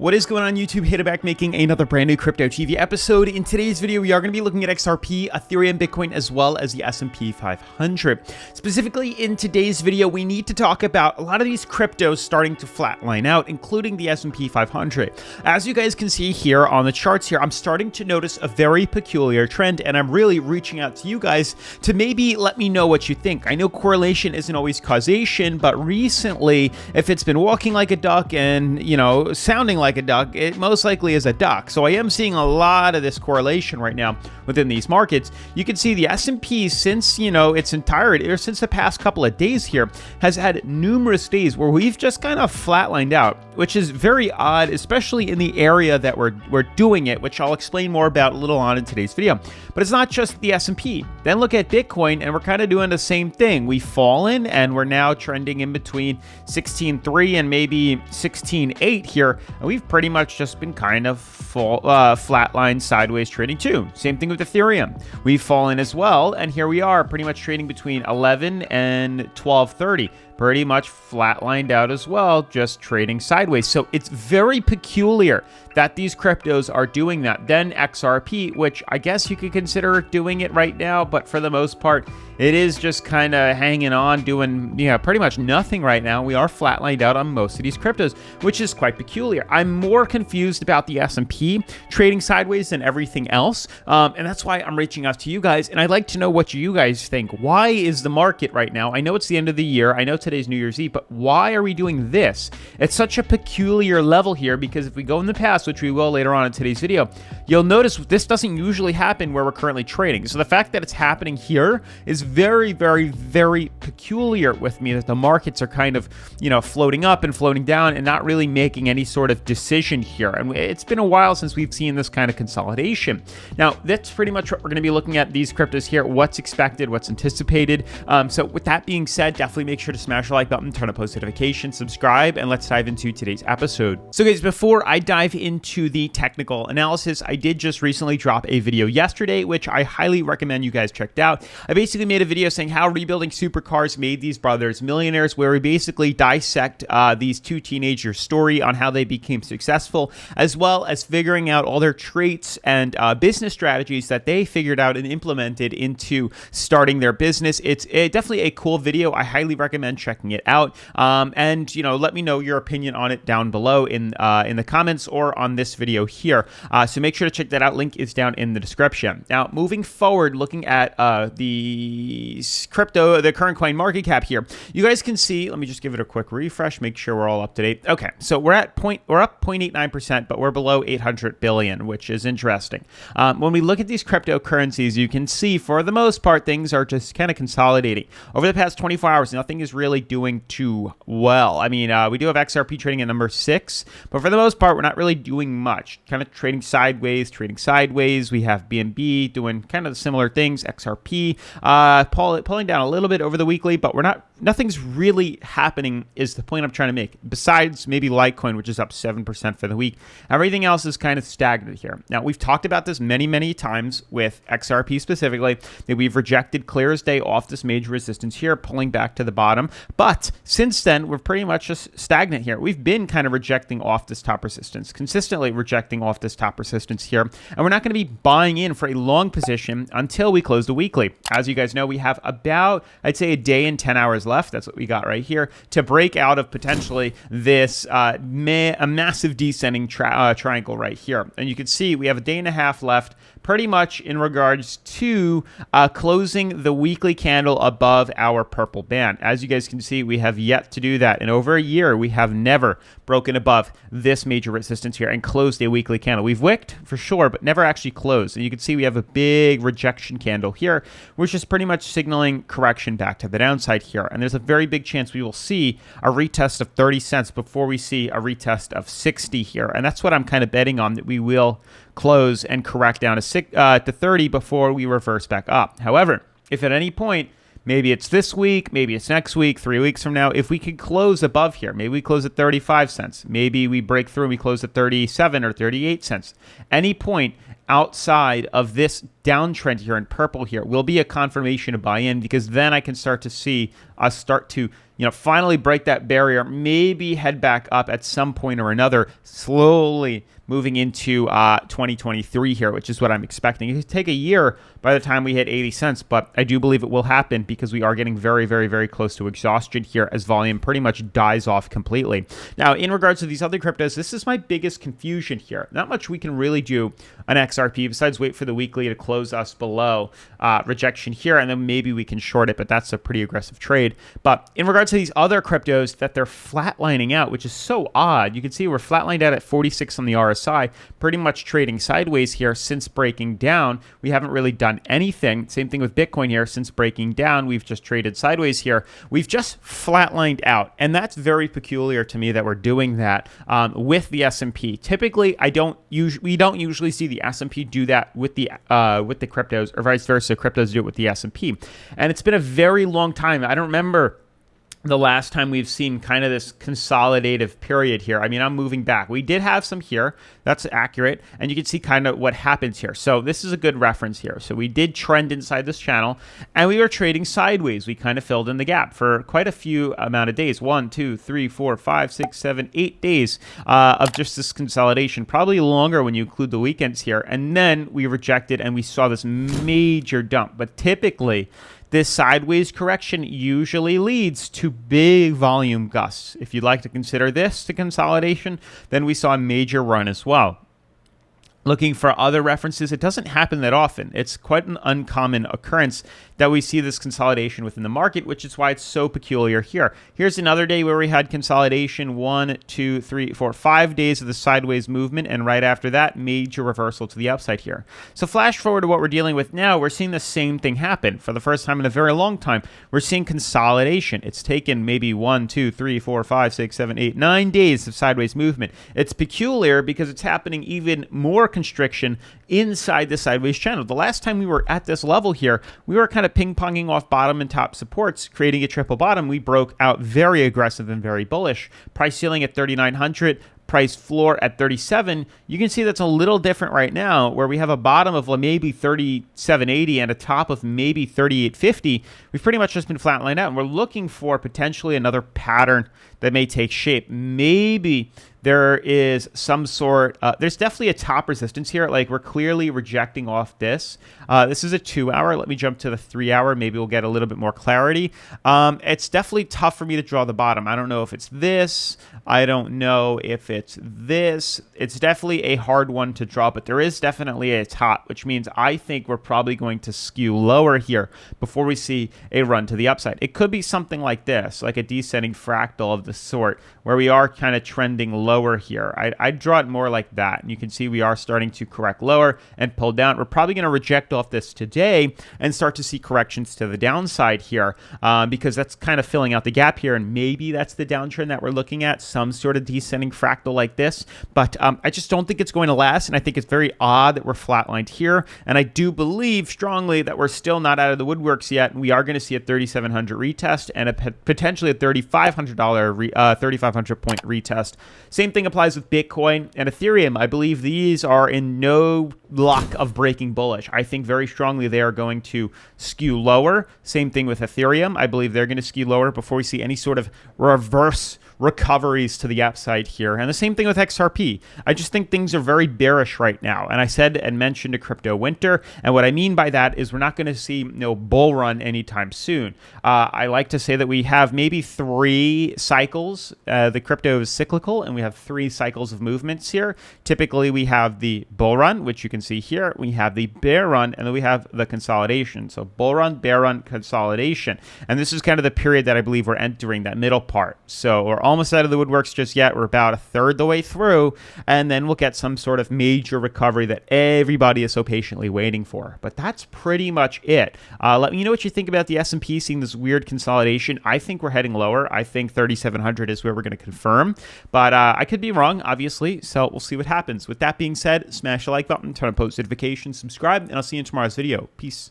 What is going on YouTube? Hater back making another brand new Crypto TV episode. In today's video, we are going to be looking at XRP, Ethereum, Bitcoin, as well as the S&P 500. Specifically in today's video, we need to talk about a lot of these cryptos starting to flatline out, including the S&P 500. As you guys can see here on the charts here, I'm starting to notice a very peculiar trend, and I'm really reaching out to you guys to maybe let me know what you think. I know correlation isn't always causation, but recently, if it's been walking like a duck and, sounding like a duck, it most likely is a duck. So I am seeing a lot of this correlation right now within these markets. You can see the S&P since, its entirety, or since the past couple of days here, has had numerous days where we've just kind of flatlined out, which is very odd, especially in the area that we're doing it, which I'll explain more about a little on in today's video. But it's not just the S&P. Then look at Bitcoin, and we're kind of doing the same thing. We've fallen, and we're now trending in between 16.3 and maybe 16.8 here, and we've pretty much just been kind of flatline sideways trading too. Same thing with Ethereum. We've fallen as well, and here we are pretty much trading between 11 and 12.30. Pretty much flatlined out as well, just trading sideways. So it's very peculiar that these cryptos are doing that. Then XRP, which I guess you could consider doing it right now, but for the most part, it is just kind of hanging on, doing pretty much nothing right now. We are flatlined out on most of these cryptos, which is quite peculiar. I'm more confused about the S&P trading sideways than everything else, and that's why I'm reaching out to you guys, and I'd like to know what you guys think. Why is the market right now? I know it's the end of the year. I know today's New Year's Eve, but why are we doing this? It's such a peculiar level here, because if we go in the past, which we will later on in today's video, you'll notice this doesn't usually happen where we're currently trading. So the fact that it's happening here is very, very, very peculiar with me, that the markets are kind of, floating up and floating down and not really making any sort of decision here. And it's been a while since we've seen this kind of consolidation. Now, that's pretty much what we're going to be looking at these cryptos here, what's expected, what's anticipated. So with that being said, definitely make sure to smash the like button, turn on post notifications, subscribe, and let's dive into today's episode. So guys, before I dive into the technical analysis, I did just recently drop a video yesterday, which I highly recommend you guys checked out. I basically made a video saying how rebuilding supercars made these brothers millionaires, where we basically dissect these two teenagers' story on how they became successful, as well as figuring out all their traits and business strategies that they figured out and implemented into starting their business. It's definitely a cool video. I highly recommend checking it out. And let me know your opinion on it down below in the comments or on this video here. So make sure to check that out. Link is down in the description. Now, moving forward, looking at the crypto, the current coin market cap here, you guys can see. Let me just give it a quick refresh, make sure we're all up to date. Okay, so we're up 0.89%, but we're below 800 billion, which is interesting. When we look at these cryptocurrencies, you can see for the most part things are just kind of consolidating. Over the past 24 hours, nothing is really doing too well. I mean, we do have XRP trading at number 6, but for the most part, we're not really doing much. Kind of trading sideways. We have BNB doing kind of similar things. XRP pulling down a little bit over the weekly, but nothing's really happening is the point I'm trying to make. Besides maybe Litecoin, which is up 7% for the week. Everything else is kind of stagnant here. Now, we've talked about this many, many times with XRP specifically, that we've rejected clear as day off this major resistance here, pulling back to the bottom. But since then, we're pretty much just stagnant here. We've been kind of rejecting off this top resistance, consistently rejecting off this top resistance here. And we're not going to be buying in for a long position until we close the weekly. As you guys know, we have about, I'd say, a day and 10 hours left. That's what we got right here to break out of potentially this a massive descending triangle right here. And you can see we have a day and a half left, pretty much in regards to closing the weekly candle above our purple band. As you guys can see, we have yet to do that. In over a year, we have never broken above this major resistance here and closed a weekly candle. We've wicked for sure, but never actually closed. And you can see we have a big rejection candle here, which is pretty much signaling correction back to the downside here. And there's a very big chance we will see a retest of 30 cents before we see a retest of 60 here. And that's what I'm kind of betting on, that we will close and correct down to 30 before we reverse back up. However, if at any point, maybe it's this week, maybe it's next week, 3 weeks from now, if we could close above here, maybe we close at 35 cents, maybe we break through and we close at 37 or 38 cents, any point outside of this downtrend here in purple here will be a confirmation of buy-in, because then I can start to see us start to finally break that barrier, maybe head back up at some point or another, slowly moving into 2023 here, which is what I'm expecting. It could take a year by the time we hit 80 cents, but I do believe it will happen because we are getting very, very, very close to exhaustion here as volume pretty much dies off completely. Now, in regards to these other cryptos, this is my biggest confusion here. Not much we can really do on XRP besides wait for the weekly to close us below rejection here, and then maybe we can short it, but that's a pretty aggressive trade. But in regards to these other cryptos that they're flatlining out, which is so odd, you can see we're flatlined out at 46 on the RSI, pretty much trading sideways here since breaking down. We haven't really done anything. Same thing with Bitcoin here. Since breaking down, we've just traded sideways here. We've just flatlined out, and that's very peculiar to me that we're doing that with the S&P. Typically, we don't usually see the S&P do that with the cryptos, or vice versa. Cryptos do it with the S&P, and it's been a very long time. I don't remember the last time we've seen kind of this consolidative period here. I mean, I'm moving back. We did have some here. That's accurate. And you can see kind of what happens here. So this is a good reference here. So we did trend inside this channel and we were trading sideways. We kind of filled in the gap for quite a few amount of days. 1, 2, 3, 4, 5, 6, 7, 8 days of just this consolidation. Probably longer when you include the weekends here. And then we rejected and we saw this major dump. But typically, this sideways correction usually leads to big volume gusts. If you'd like to consider this the consolidation, then we saw a major run as well. Looking for other references, it doesn't happen that often. It's quite an uncommon occurrence that we see this consolidation within the market, which is why it's so peculiar here. Here's another day where we had consolidation, 1, 2, 3, 4, 5 days of the sideways movement, and right after that, major reversal to the upside here. So flash forward to what we're dealing with now, we're seeing the same thing happen. For the first time in a very long time, we're seeing consolidation. It's taken maybe 1, 2, 3, 4, 5, 6, 7, 8, 9 days of sideways movement. It's peculiar because it's happening even more constriction inside the sideways channel. The last time we were at this level here, we were kind of ping-ponging off bottom and top supports, creating a triple bottom. We broke out very aggressive and very bullish. Price ceiling at 3,900. Price floor at 37. You can see that's a little different right now, where we have a bottom of maybe 37.80 and a top of maybe 38.50. We've pretty much just been flatlined out, and we're looking for potentially another pattern that may take shape. Maybe there is some sort, there's definitely a top resistance here. Like, we're clearly rejecting off this. This is a 2-hour. Let me jump to the 3-hour. Maybe we'll get a little bit more clarity. It's definitely tough for me to draw the bottom. I don't know if it's this. I don't know if it's this. It's definitely a hard one to draw, but there is definitely a top, which means I think we're probably going to skew lower here before we see a run to the upside. It could be something like this, like a descending fractal of the sort, where we are kind of trending lower here. I'd draw it more like that. And you can see we are starting to correct lower and pull down. We're probably going to reject off this today and start to see corrections to the downside here because that's kind of filling out the gap here. And maybe that's the downtrend that we're looking at, some sort of descending fractal like this. But I just don't think it's going to last. And I think it's very odd that we're flatlined here. And I do believe strongly that we're still not out of the woodworks yet. And we are going to see a 3,700 retest and potentially a $3,500 point retest. Same thing applies with Bitcoin and Ethereum. I believe these are in no luck of breaking bullish. I think very strongly they are going to skew lower. Same thing with Ethereum. I believe they're going to skew lower before we see any sort of reverse recoveries to the upside here. And the same thing with XRP. I just think things are very bearish right now. And I said and mentioned a crypto winter. And what I mean by that is we're not going to see no bull run anytime soon. I like to say that we have maybe 3 cycles. The crypto is cyclical, and we have 3 cycles of movements here. Typically, we have the bull run, which you can see here. We have the bear run, and then we have the consolidation. So bull run, bear run, consolidation. And this is kind of the period that I believe we're entering, that middle part. So we're almost out of the woodworks just yet. We're about a third the way through, and then we'll get some sort of major recovery that everybody is so patiently waiting for. But that's pretty much it. Let me know what you think about the S&P seeing this weird consolidation. I think we're heading lower. I think 3,700 is where we're going to confirm, but I could be wrong, obviously, so we'll see what happens. With that being said, smash the like button, turn on post notifications, subscribe, and I'll see you in tomorrow's video. Peace.